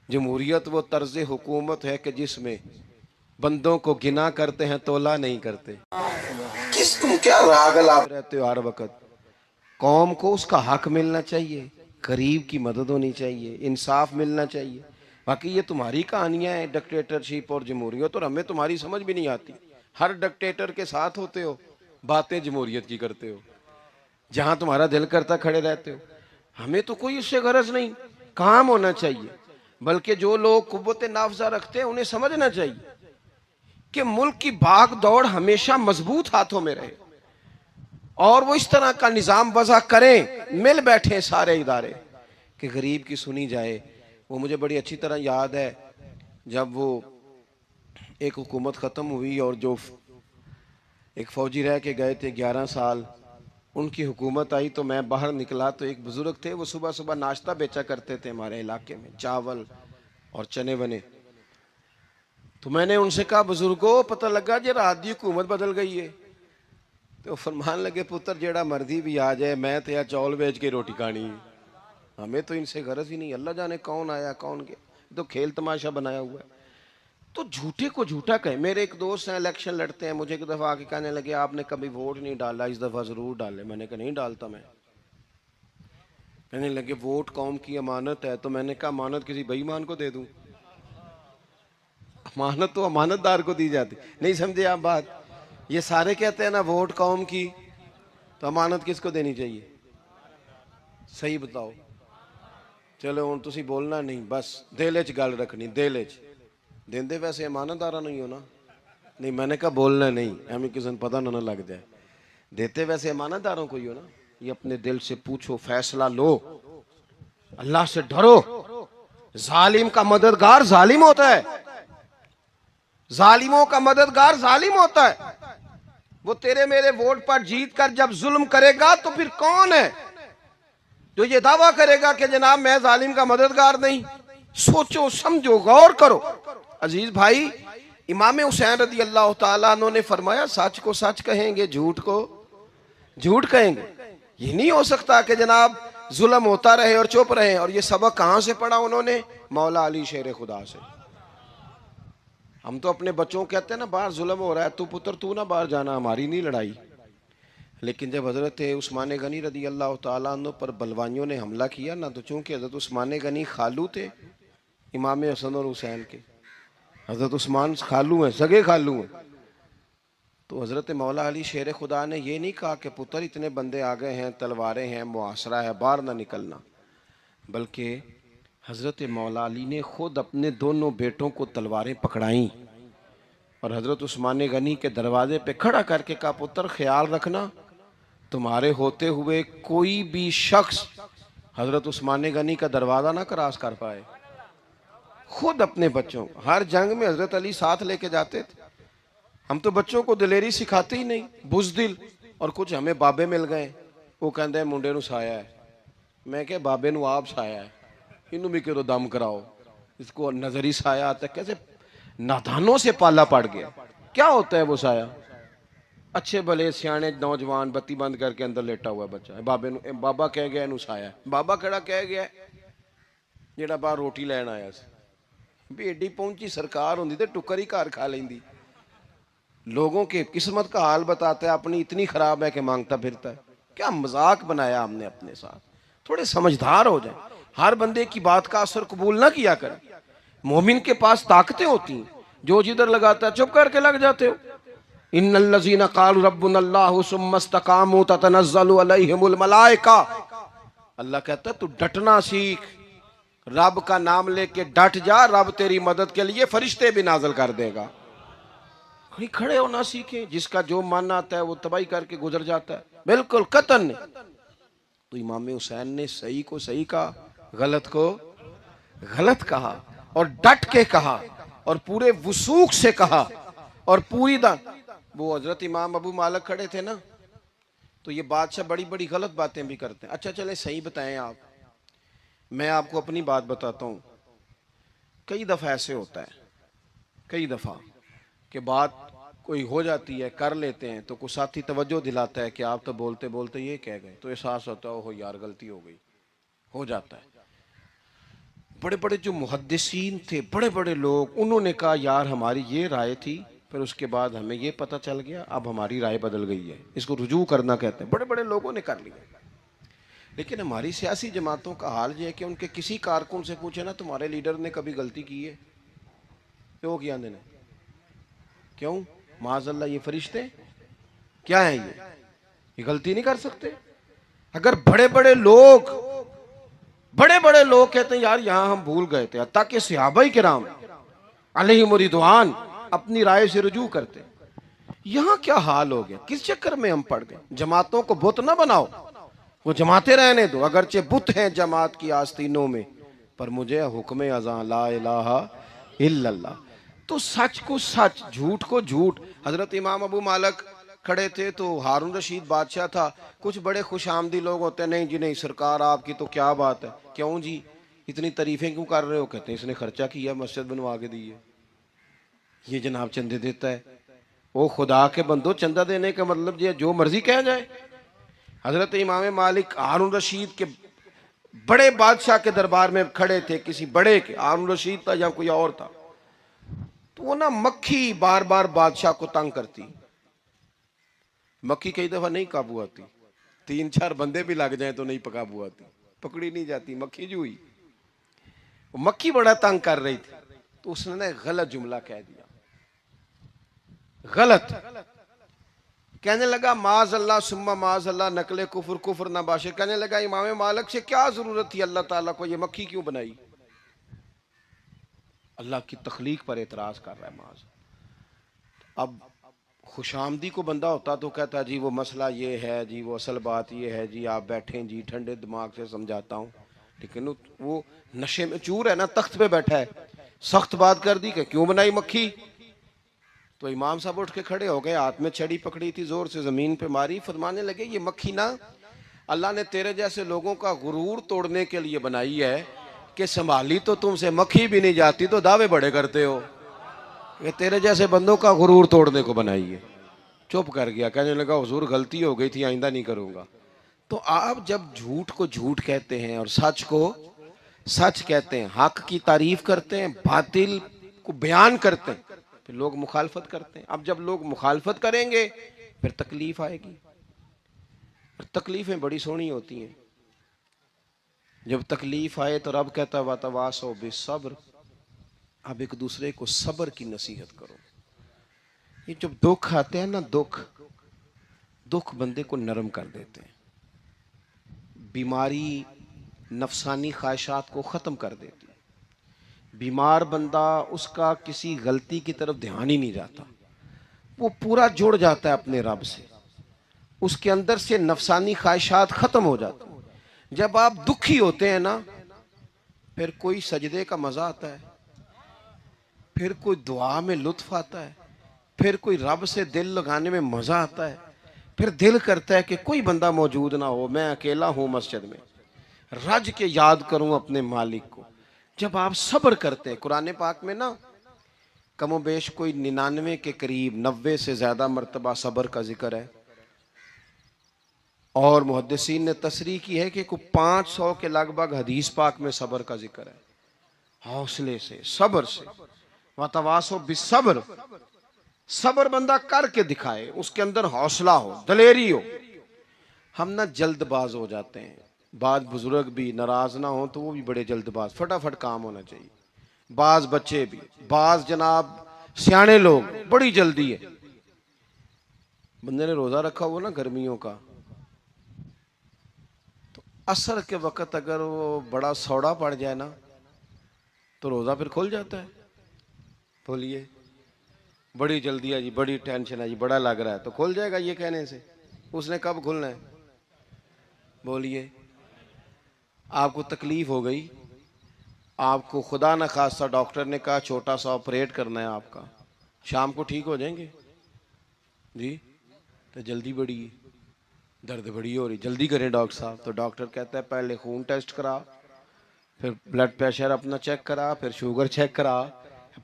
जमहूरियत वो तर्ज हुकूमत है कि जिसमें बंदों को गिना करते हैं, तोला नहीं करते। किस तुम क्या रागल आप रहते हो हर वक्त? कौम को उसका हक मिलना चाहिए, गरीब की मदद होनी चाहिए, इंसाफ मिलना चाहिए। बाकी ये तुम्हारी कहानियां हैं डिक्टेटरशिप और जमहूरियत, और हमें तुम्हारी समझ भी नहीं आती। हर डिक्टेटर के साथ होते हो, बातें जमहूरियत की करते हो, जहां तुम्हारा दिल करता खड़े रहते हो। हमें तो कोई उससे गरज नहीं, काम होना चाहिए। बल्कि जो लोग कुव्वत नाफजा रखते हैं उन्हें समझना चाहिए कि मुल्क की भाग दौड़ हमेशा मजबूत हाथों में रहे, और वो इस तरह का निज़ाम वज़ा करें, मिल बैठे सारे इदारे कि गरीब की सुनी जाए। वो मुझे बड़ी अच्छी तरह याद है, जब वो एक हुकूमत ख़त्म हुई और जो एक फ़ौजी रह के गए थे 11 साल, उनकी हुकूमत आई तो मैं बाहर निकला तो एक बुज़ुर्ग थे, वो सुबह सुबह नाश्ता बेचा करते थे हमारे इलाके में, चावल और चने वने। तो मैंने उनसे कहा बुजुर्गो पता लगा जे रात की हुकूमत बदल गई है। तो फरमान लगे पुत्र जेड़ा मर्जी भी आ जाए मैं तो या चौल बेच के रोटी खानी है, हमें तो इनसे गरज ही नहीं। अल्लाह जाने कौन आया कौन गया, तो खेल तमाशा बनाया हुआ है। तो झूठे को झूठा कहे। मेरे एक दोस्त हैं इलेक्शन लड़ते हैं, मुझे एक दफा आके कहने लगे आपने कभी वोट नहीं डाला, इस दफा जरूर डाले। मैंने कहा नहीं डालता मैं। कहने लगे वोट कौम की अमानत है। तो मैंने कहा अमानत किसी बेईमान को दे दूं? अमानत तो अमानतदार को दी जाती। नहीं समझे आप बात? ये सारे कहते हैं ना वोट कौम की, तो अमानत किसको देनी चाहिए? सही बताओ। चलो हुण तुसी बोलना नहीं, बस दिल च गल रखनी, दिल च। देंदे वैसे अमानतदारा नहीं हो ना? नहीं मैंने कहा बोलना नहीं, एवं किसी ने पता ना लग जाए। देते वैसे अमानतदारों को ही हो ना? ये अपने दिल से पूछो, फैसला लो, अल्लाह से डरो। जालिम का मददगार जालिम होता है, जालिमों का मददगार जालिम होता है। वो तेरे मेरे वोट पर जीत कर जब जुल्म करेगा तो फिर कौन है जो ये दावा करेगा कि जनाब मैं जालिम का मददगार नहीं? सोचो समझो गौर करो। अजीज भाई, इमाम हुसैन रदी अल्लाह तआला अन्हु ने फरमाया सच को सच कहेंगे, झूठ को झूठ कहेंगे। ये नहीं हो सकता कि जनाब जुल्म होता रहे और चुप रहे। और ये सबक कहां से पढ़ा उन्होंने? मौला अली शेर खुदा से। हम तो अपने बच्चों को कहते हैं ना बाहर जुल्म हो रहा है, तू पुत्र तू ना बाहर जाना, हमारी नहीं लड़ाई। लेकिन जब हजरत उस्मान गनी रदी अल्लाह तआला अन्हु पर बलवानियों ने हमला किया ना, तो चूंकि हजरत उस्मान गनी खालू थे इमाम हसन और हुसैन के, हजरत उस्मान खालू हैं, सगे खालू हैं, तो हजरत मौला अली शेर खुदा ने ये नहीं कहा कि पुत्र इतने बंदे आ गए हैं, तलवारें हैं, मुआसरा है, बाहर ना निकलना। बल्कि हजरत मौला अली ने खुद अपने दोनों बेटों को तलवारें पकड़ाई और हजरत उस्मान गनी के दरवाजे पे खड़ा करके कहा पुत्र ख्याल रखना तुम्हारे होते हुए कोई भी शख्स हजरत उस्मान गनी का दरवाजा ना क्रॉस कर पाए। खुद अपने बच्चों, हर जंग में हजरत अली साथ लेके जाते थे। हम तो बच्चों को दिलेरी सिखाते ही नहीं, बुजदिल। और कुछ हमें बाबे मिल गए, वो कहते हैं मुंडे नू साया है। मैं क्या बाबे नू आप साया है, इनू भी करो दम कराओ, इसको नजरी साया आता। कैसे नादानों से पाला पड़ गया। क्या होता है वो साया? अच्छे भले सियाने नौजवान बत्ती बंद करके अंदर लेटा हुआ बच्चा है, बाबे नू बाबा कह गया इनू साया। बाबा केड़ा कह गया? जेड़ा बाहर रोटी लैन आया सी। भी एडी पहुंची सरकार होंदी ते टुकर ही घर खा लेंदी। लोगों के किस्मत का हाल बताता है, अपनी इतनी खराब है कि मांगता फिरता है। क्या मजाक बनाया हमने अपने साथ। थोड़े समझदार हो जाए, हर बंदे की बात का असर कबूल ना किया करें। मोमिन के पास ताकतें होती हैं, जो जिधर लगाता है चुप करके लग जाते हो। इन्नल्लज़ीना क़ालू रब्बुनल्लाहु सुम्मा इस्तक़ामू ततनज़्ज़लु अलैहिमुल मलाइका। अल्लाह कहता है तू डटना सीख, रब का नाम लेके डट जा, रब तेरी मदद के लिए फरिश्ते भी नाज़िल कर देगा। कहीं खड़े होना सीखे, जिसका जो मन आता है वो तबाही करके गुजर जाता है। बिल्कुल कतन नहीं। तो इमाम हुसैन ने सही को सही कहा, गलत को गलत कहा, और डट के कहा, और पूरे वसूख से कहा, और पूरी दान। वो हजरत इमाम अबू मालिक खड़े थे ना, तो ये बादशाह बड़ी बड़ी गलत बातें भी करते हैं। अच्छा चले सही बताएं आप, मैं आपको अपनी बात बताता हूँ। कई दफ़ा ऐसे होता है, कई दफ़ा कि बात कोई हो जाती है, कर लेते हैं, तो कोई साथी तवज्जो दिलाता है कि आप तो बोलते बोलते ये कह गए, तो एहसास होता है हो यार गलती हो गई, हो जाता है। बड़े बड़े जो मुहद्दिसीन थे, बड़े बड़े लोग, उन्होंने कहा यार हमारी ये राय थी, फिर उसके बाद हमें ये पता चल गया, अब हमारी राय बदल गई है, इसको रुजू करना कहते हैं। बड़े बड़े लोगों ने कर लिया। लेकिन हमारी सियासी जमातों का हाल ये है कि उनके किसी कारकुन से पूछे ना तुम्हारे लीडर ने कभी गलती की है, क्यों किया ने, क्यों? माज़अल्लाह ये फरिश्ते क्या है? ये गलती नहीं कर सकते। अगर बड़े बड़े लोग कहते हैं यार यहां हम भूल गए थे, ताकि सहाबाए किराम अलैहिम रिदवान अपनी राय से रुजू करते। यहां क्या हाल हो गया, किस चक्कर में हम पड़ गए? जमातों को बुत ना बनाओ, वो जमातें रहने दो, अगरचे बुत हैं जमात की आस्तीनों में, पर मुझे हुक्म अज़ां ला इलाहा इल्लल्लाह। तो सच को सच, झूठ को झूठ। हजरत इमाम अबू मालिक खड़े थे, तो हारून रशीद बादशाह था। कुछ बड़े खुश आमदी लोग होते हैं, नहीं जी नहीं सरकार आपकी तो क्या बात है, क्यों जी इतनी तारीफें क्यों कर रहे हो? कहते हैं इसने खर्चा किया, मस्जिद बनवा के दी है। ये जनाब चंदे देता है। ओ खुदा के बंदो, चंदा देने का मतलब ये जो मर्जी कहा जाए। हजरत इमाम मालिक हारून रशीद के बड़े बादशाह के दरबार में खड़े थे, किसी बड़े के, हारून रशीद था या कोई और था, तो वो ना मक्खी बार बार बादशाह को तंग करती। मक्खी कई दफा नहीं काबू आती, 3-4 बंदे भी लग जाए तो नहीं काबू आती, पकड़ी नहीं जाती, मक्खी जो हुई। वो मक्खी बड़ा तंग कर रही थी, तो उसने ना गलत जुमला कह दिया, गलत। कहने लगा माज अल्लाह सुम्मा माज अल्लाह, नकले कुफर कुफर ना बाशे। कहने लगा इमाम मालिक से क्या जरूरत थी अल्लाह ताला को ये मक्खी क्यों बनाई? अल्लाह की तखलीक पर एतराज कर रहा है माज। अब खुशामदी को बंदा होता तो कहता जी वो मसला ये है जी, वो असल बात ये है जी, आप बैठें जी, ठंडे दिमाग से समझाता हूँ। लेकिन वो नशे में चूर है ना, तख्त पे बैठा है, सख्त बात कर दी कि क्यों बनाई मक्खी। तो इमाम साहब उठ के खड़े हो गए, हाथ में छड़ी पकड़ी थी, जोर से जमीन पे मारी, फरमाने लगे ये मक्खी ना अल्लाह ने तेरे जैसे लोगों का गुरूर तोड़ने के लिए बनाई है कि संभाली तो तुमसे मक्खी भी नहीं जाती तो दावे बड़े करते हो। ये तेरे जैसे बंदों का गुरूर तोड़ने को बनाई है। चुप कर गया, कहने लगा हुजूर गलती हो गई थी, आइंदा नहीं करूंगा। तो आप जब झूठ को झूठ कहते हैं और सच को सच कहते हैं, हक की तारीफ करते हैं, बातिल को बयान करते हैं, फिर लोग मुखालफत करते हैं। अब जब लोग मुखालफत करेंगे फिर तकलीफ आएगी, और तकलीफें बड़ी सोहनी होती हैं। जब तकलीफ आए तो रब कहता वातवासो बिस्सब्र, अब एक दूसरे को सब्र की नसीहत करो। ये जब दुख आते हैं ना, दुख दुख बंदे को नरम कर देते हैं। बीमारी नफसानी ख्वाहिशात को ख़त्म कर देती है। बीमार बंदा, उसका किसी गलती की तरफ ध्यान ही नहीं जाता, वो पूरा जुड़ जाता है अपने रब से, उसके अंदर से नफसानी ख्वाहिशात ख़त्म हो जाती हैं। जब आप दुखी होते हैं ना, फिर कोई सजदे का मज़ा आता है, फिर कोई दुआ में लुत्फ आता है, फिर कोई रब से दिल लगाने में मज़ा आता है, फिर दिल करता है कि कोई बंदा मौजूद ना हो, मैं अकेला हूँ मस्जिद में, रज के याद करूं अपने मालिक को। जब आप सब्र करते हैं, कुरान पाक में ना कमोबेश कोई 99 के करीब, 90 से ज्यादा मरतबा सब्र का जिक्र है, और मुहद्दिसीन ने तसरीह की है कि कोई 500 के लगभग हदीस पाक में सब्र का जिक्र है। हौसले से, सब्र से, वतवासो बिस्सब्र, सब्र बंदा करके दिखाए, उसके अंदर हौसला हो, दलेरी हो। हम ना जल्दबाज हो जाते हैं, बाज बुजुर्ग भी नाराज ना हो तो वो भी बड़े जल्दबाज, फटाफट काम होना चाहिए। बाज बच्चे भी, बाज जनाब सियाने लोग, बड़ी जल्दी है। बंदे ने रोजा रखा हुआ ना गर्मियों का, तो असर के वक्त अगर वो बड़ा सौड़ा पड़ जाए ना तो रोजा फिर खुल जाता है। बोलिए, बड़ी जल्दी है जी, बड़ी टेंशन है जी, बड़ा लग रहा है, तो खुल जाएगा ये कहने से। उसने कब खुलना है? बोलिए, आपको तकलीफ हो गई, आपको खुदा न खास्ता डॉक्टर ने कहा छोटा सा ऑपरेट करना है आपका, शाम को ठीक हो जाएंगे जी? तो जल्दी बड़ी, दर्द बड़ी हो रही, जल्दी करें डॉक्टर साहब। तो डॉक्टर कहता है पहले खून टेस्ट करा, फिर ब्लड प्रेशर अपना चेक करा, फिर शुगर चेक करा,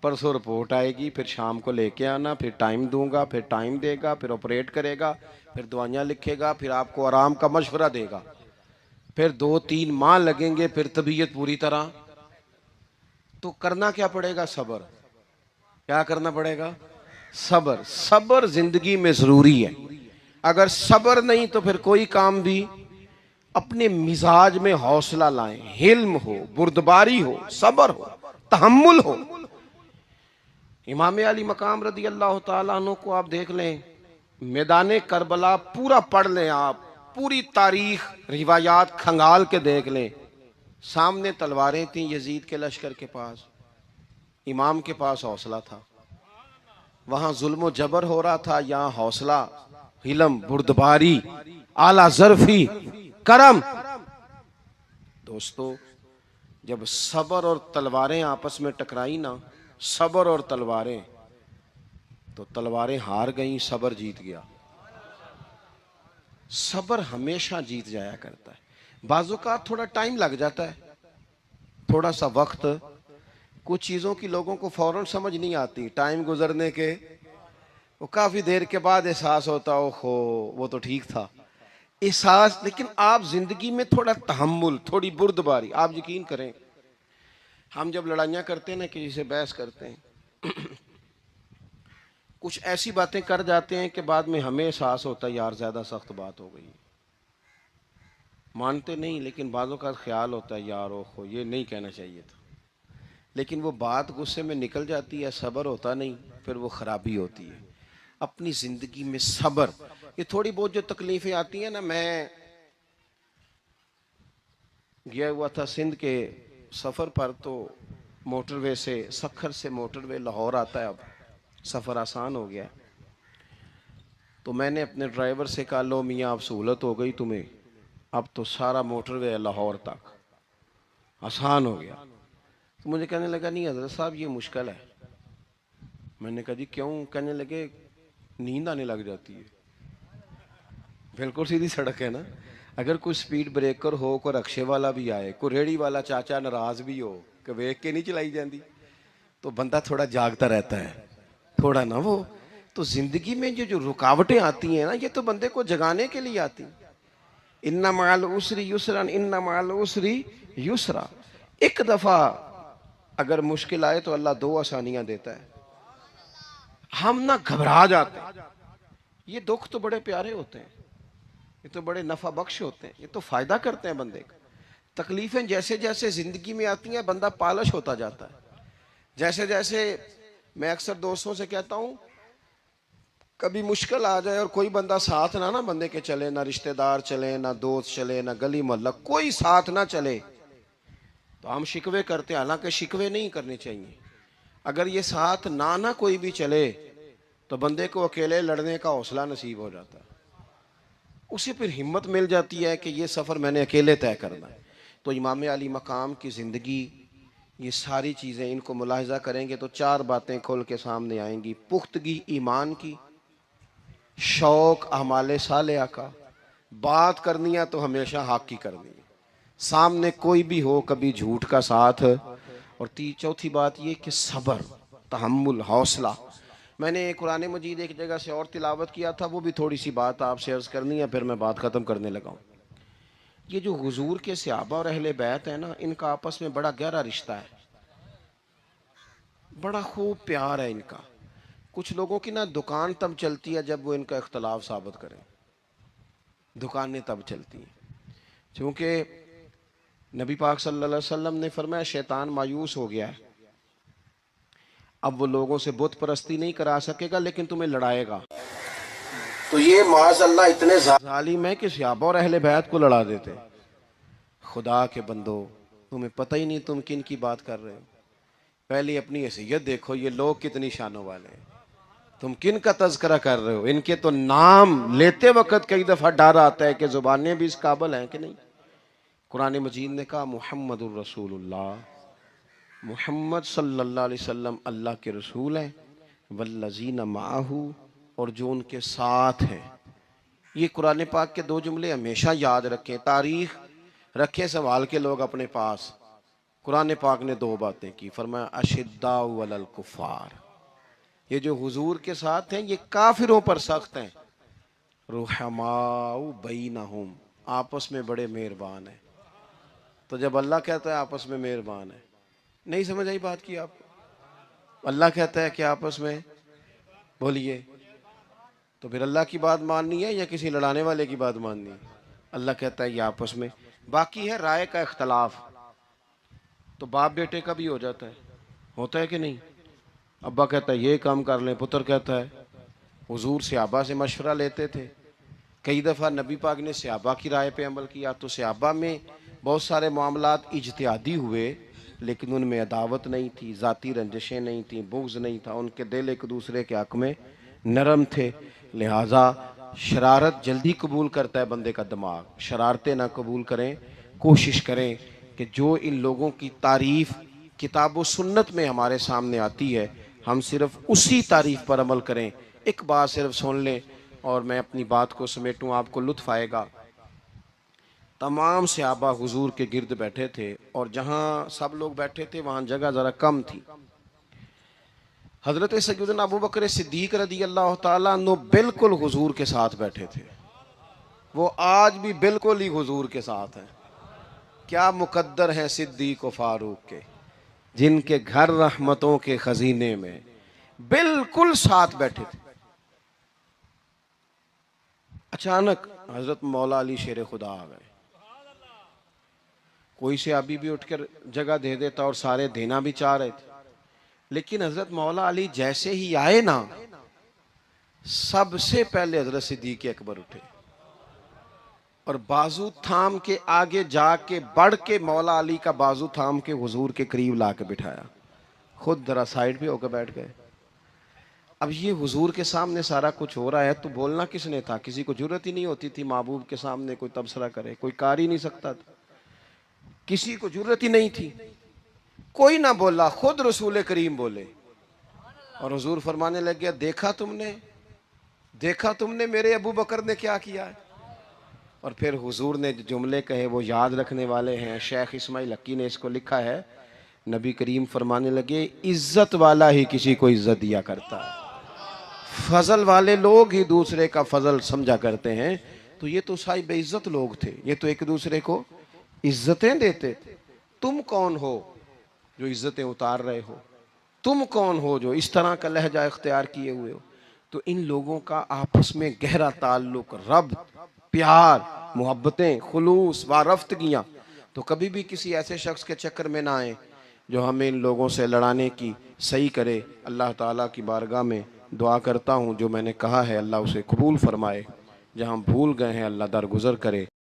परसों रिपोर्ट आएगी, फिर शाम को लेके आना, फिर टाइम दूंगा, फिर टाइम देगा, फिर ऑपरेट करेगा, फिर दवाइयाँ लिखेगा, फिर आपको आराम का मशवरा देगा, फिर 2-3 माह लगेंगे, फिर तबीयत पूरी तरह। तो करना क्या पड़ेगा? सब्र। क्या करना पड़ेगा? सब्र। सब्र जिंदगी में जरूरी है। अगर सब्र नहीं तो फिर कोई काम भी, अपने मिजाज में हौसला लाएं, हिल्म हो, बुर्दबारी हो, सब्र हो, तहम्मुल हो। इमाम अली मकाम रदी अल्लाह तआला अन्हु को आप देख लें, मैदान करबला पूरा पढ़ लें आप, पूरी तारीख रिवायात खंगाल के देख लें। सामने तलवारें थीं यजीद के लश्कर के पास, इमाम के पास हौसला था। वहां जुल्म जबर हो रहा था, यहाँ हौसला, हिलम, बुर्दबारी, आला जरफी, करम। दोस्तों, जब सबर और तलवारें आपस में टकराई ना, सबर और तलवारें, तो तलवारें हार गई, सबर जीत गया। सबर हमेशा जीत जाया करता है। बाजू का थोड़ा टाइम लग जाता है, थोड़ा सा वक्त, कुछ चीज़ों की लोगों को फौरन समझ नहीं आती, टाइम गुजरने के वो काफ़ी देर के बाद एहसास होता, ओहो वो तो ठीक था एहसास। लेकिन आप जिंदगी में थोड़ा तहम्मुल, थोड़ी बुर्दबारी, आप यकीन करें हम जब लड़ाइयाँ करते हैं ना, किसी से बहस करते हैं कुछ ऐसी बातें कर जाते हैं कि बाद में हमें एहसास होता है यार ज़्यादा सख्त बात हो गई, मानते नहीं लेकिन बातों का ख्याल होता है यार ओहो ये नहीं कहना चाहिए था, लेकिन वो बात गुस्से में निकल जाती है, सब्र होता नहीं, फिर वो ख़राबी होती है। अपनी ज़िंदगी में सब्र, ये थोड़ी बहुत जो तकलीफ़ें आती हैं ना, मैं गया हुआ था सिंध के सफ़र पर, तो मोटरवे से, सखर से मोटरवे लाहौर आता है, अब सफ़र आसान हो गया। तो मैंने अपने ड्राइवर से कहा लो मियाँ अब सहूलत हो गई तुम्हें, अब तो सारा मोटरवे लाहौर तक आसान हो गया। तो मुझे कहने लगा नहीं हज़रत साहब ये मुश्किल है। मैंने कहा जी क्यों? कहने लगे नींद आने लग जाती है। बिल्कुल सीधी सड़क है ना, अगर कोई स्पीड ब्रेकर हो, कोई रक्शे वाला भी आए, कोई रेड़ी वाला चाचा नाराज भी हो कि वेख के नहीं चलाई जाती, तो बंदा थोड़ा जागता रहता है थोड़ा ना वो। तो जिंदगी में जो जो रुकावटें आती हैं ना, ये तो बंदे को जगाने के लिए आती। इन्ना माल उसरी युसरन इन्ना माल उसरी युसरा। एक दफा अगर मुश्किल आए तो अल्लाह दो आसानियां देता है, हम ना घबरा जाते हैं। ये दुख तो बड़े प्यारे होते हैं, ये तो बड़े नफा बख्श होते हैं, ये तो फायदा करते हैं बंदे का। तकलीफें जैसे जैसे जिंदगी में आती हैं बंदा पालिश होता जाता है। जैसे जैसे मैं अक्सर दोस्तों से कहता हूँ, कभी मुश्किल आ जाए और कोई बंदा साथ ना बंदे के चले, ना रिश्तेदार चले, ना दोस्त चले, ना गली मोहल्ला कोई साथ ना चले, तो हम शिकवे करते हैं। हालांकि शिकवे नहीं करने चाहिए। अगर ये साथ ना कोई भी चले तो बंदे को अकेले लड़ने का हौसला नसीब हो जाता है, उसे फिर हिम्मत मिल जाती है कि ये सफ़र मैंने अकेले तय करना है। तो इमाम अली मकाम की ज़िंदगी, ये सारी चीज़ें इनको मुलाहिज़ा करेंगे तो चार बातें खोल के सामने आएंगी। पुख्तगी ईमान की, शौक़ अमाले सालिहा का, बात करनी है तो हमेशा हक की करनी है, सामने कोई भी हो कभी झूठ का साथ, और चौथी बात ये कि सब्र, तहम्मुल, हौसला। मैंने कुरान मजीद एक जगह से और तिलावत किया था, वो भी थोड़ी सी बात आपसे अर्ज़ करनी है, फिर मैं बात ख़त्म करने लगा हूँ। ये जो हुजूर के सहाबा और अहले बैत है ना, इनका आपस में बड़ा गहरा रिश्ता है, बड़ा खूब प्यार है इनका। कुछ लोगों की ना दुकान तब चलती है जब वो इनका इख्तलाफ साबित करें, दुकानें तब चलती हैं। क्योंकि नबी पाक सल्लल्लाहु अलैहि वसल्लम ने फरमाया शैतान मायूस हो गया है, अब वो लोगों से बुत परस्ती नहीं करा सकेगा लेकिन तुम्हें लड़ाएगा। तो ये माज़अल्लाह इतने जालिम है कि सहाबा और अहले बैत को लड़ा देते। खुदा के बंदो, तुम्हें पता ही नहीं तुम किन की बात कर रहे हो। पहले अपनी हैसियत देखो, ये लोग कितनी शानों वाले हैं, तुम किन का तज़किरा कर रहे हो। इनके तो नाम लेते वक्त कई दफ़ा डर आता है कि ज़ुबानें भी इस काबिल हैं कि नहीं। कुरान मजीद ने कहा मुहम्मदुर रसूलुल्लाह, मुहम्मद सल्लल्लाहु अलैहि वसल्लम अल्लाह के रसूल हैं, वल्लज़ीना माअहू, और जो उनके साथ हैं। ये कुरान पाक के दो जुमले हमेशा याद रखें, तारीख रखें संभाल के लोग अपने पास। कुरान पाक ने दो बातें की, फरमाया अशिद्दाउ अलल कुफ़ार, ये जो हुजूर के साथ हैं ये काफिरों पर सख्त हैं, रुहमाउ बैनहुम, आपस में बड़े मेहरबान हैं। तो जब अल्लाह कहता है आपस में मेहरबान है, नहीं समझ आई बात की आपको? अल्लाह कहता है कि आपस में बोलिए, तो फिर अल्लाह की बात माननी है या किसी लड़ाने वाले की बात माननी है? अल्लाह कहता है ये आपस में। बाकी है राय का इख्तलाफ, तो बाप बेटे का भी हो जाता है, होता है कि नहीं? अब्बा कहता है ये काम कर लें, पुत्र कहता है। हुजूर सहाबा से मशवरा लेते थे, कई दफ़ा नबी पाक ने सहाबा की राय पे अमल किया, तो सहाबा में बहुत सारे मामलात इज्तिहादी हुए, लेकिन उनमें अदावत नहीं थी, ज़ाती रंजिशें नहीं थी, बुग़्ज़ नहीं था, उनके दिल एक दूसरे के हक़ में नरम थे। लिहाजा शरारत जल्दी कबूल करता है बंदे का दिमाग, शरारतें ना कबूल करें। कोशिश करें कि जो इन लोगों की तारीफ़ किताब व सुन्नत में हमारे सामने आती है, हम सिर्फ उसी तारीफ़ पर अमल करें। एक बात सिर्फ सुन लें और मैं अपनी बात को समेटूँ, आपको लुत्फ़ आएगा। तमाम सहाबा हुजूर के गिर्द बैठे थे और जहाँ सब लोग बैठे थे वहाँ जगह ज़रा कम थी। हज़रत सैयदना अबू बकर सिद्दीक रदी अल्लाह ताला अन्हु बिल्कुल हुजूर के साथ बैठे थे। वो आज भी बिल्कुल ही हुजूर के साथ हैं। क्या मुकद्दर हैं सिद्दीक व फारूक के, जिनके घर रहमतों के खजीने में बिल्कुल साथ बैठे थे। अचानक हजरत मौला अली शेर खुदा आ गए। कोई से अभी भी उठकर जगह दे देता और सारे देना भी चाह रहे थे, लेकिन हजरत मौला अली जैसे ही आए ना, सबसे पहले हजरत सिद्दीक अकबर उठे और बाजू थाम के आगे जाके बढ़ के मौला अली का बाजू थाम के हुजूर के करीब ला के बिठाया। खुद जरा साइड पे होकर बैठ गए। अब ये हुजूर के सामने सारा कुछ हो रहा है तो बोलना किसने था? किसी को जरूरत ही नहीं होती थी महबूब के सामने कोई तबसरा करे, कोई कार ही नहीं सकता था, किसी को जरूरत ही नहीं थी। कोई ना बोला, खुद रसूल करीम बोले और हुजूर फरमाने लग गया, देखा तुमने मेरे अबू बकर ने क्या किया है। और फिर हुजूर ने जो जुमले कहे वो याद रखने वाले हैं। शेख इस्माइल हक्की ने इसको लिखा है। नबी करीम फरमाने लगे, इज्जत वाला ही किसी को इज्जत दिया करता है, फजल वाले लोग ही दूसरे का फजल समझा करते हैं। तो ये तो साहिब इज्जत लोग थे, ये तो एक दूसरे को इज्जतें देते थे। तुम कौन हो जो इज्जतें उतार रहे हो? तुम कौन हो जो इस तरह का लहजा इख्तियार किए हुए हो? तो इन लोगों का आपस में गहरा ताल्लुक, रब, प्यार, मोहब्बतें, खुलूस, वारफ्तगियाँ। तो कभी भी किसी ऐसे शख्स के चक्कर में ना आए जो हमें इन लोगों से लड़ाने की सही करे। अल्लाह ताला की बारगाह में दुआ करता हूँ जो मैंने कहा है अल्लाह उसे कबूल फरमाए, जहाँ भूल गए हैं अल्लाह दरगुजर करे।